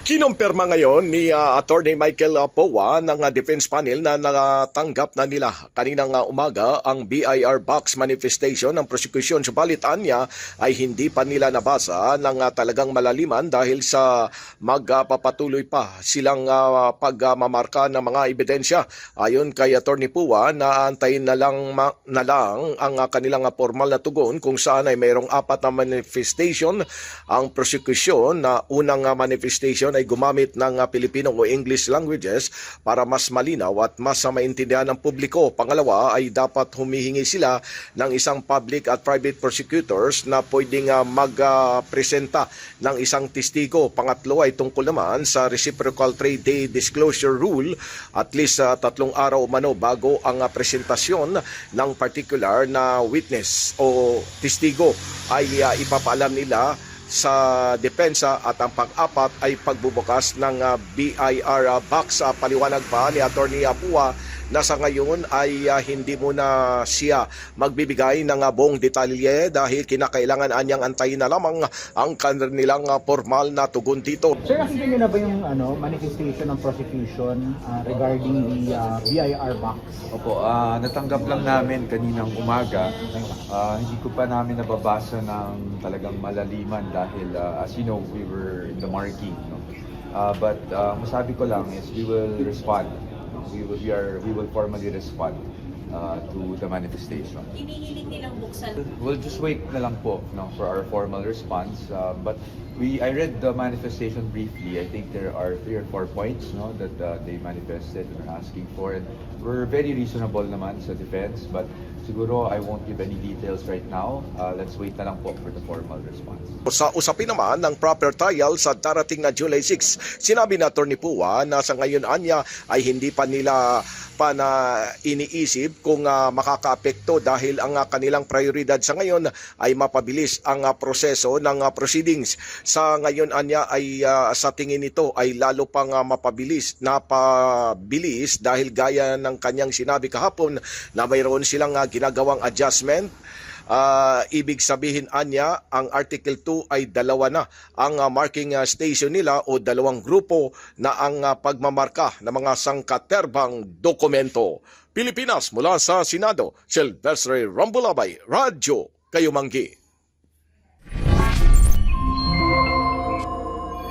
Kinumpirma ngayon ni Attorney Michael Powa ng Defense Panel na natanggap na nila kaninang umaga ang BIR box manifestation ng prosecution. Subalit anya ay hindi pa nila nabasa ng talagang malaliman dahil sa magpapatuloy pa silang pagmamarka ng mga ebidensya. Ayon kay Attorney Powa, naantayin na lang ang kanilang formal na tugon kung saan ay mayroong 4 na manifestation ang prosecution. Na unang manifestation ay gumamit ng Filipino o English languages para mas malinaw at mas maintindihan ng publiko. Pangalawa ay dapat humihingi sila ng isang public at private prosecutors na pwedeng magpresenta ng isang testigo. Pangatlo ay tungkol naman sa reciprocal trade day disclosure rule, at least 3 araw umano bago ang presentasyon ng particular na witness o testigo ay ipapaalam nila sa depensa, at ang pang-apat ay pagbubukas ng BIR box. Paliwanag pa ni Attorney Powa na sa ngayon ay hindi muna siya magbibigay ng buong detalye dahil kinakailangan anyang antayin na lamang ang kanilang formal na tugon dito. Sir, nakita niyo na ba yung manifestation ng prosecution regarding the BIR box? Opo, natanggap lang namin kaninang umaga. Hindi ko pa namin nababasa ng talagang malaliman dahil as you know, we were in the marking. No? But masabi ko lang is we will respond. We will formally respond to the manifestation. Hinihiling nilang buksan. We'll just wait na lang po, no, for our formal response. But I read the manifestation briefly. I think there are 3 or 4 points, no, that they manifested and are asking for. And we're very reasonable naman sa defense, but siguro I won't give any details right now. Let's wait na lang po for the formal response. Sa usapin naman ng proper trial sa darating na July 6, sinabi na Attorney Powa na sa ngayon anya ay hindi pa nila iniisip kung makakaapekto dahil ang kanilang prioridad sa ngayon ay mapabilis ang proseso ng proceedings. Sa ngayon anya ay sa tingin nito ay lalo pang napabilis dahil gaya ng kanyang sinabi kahapon na mayroon silang ginagawang adjustment. Ibig sabihin anya, ang Article 2 ay 2 na ang marking station nila o 2 grupo na ang pagmamarka ng mga sangkaterbang dokumento. Pilipinas, mula sa Senado, Silvestre Rambulabay, Radyo Kayumanggi.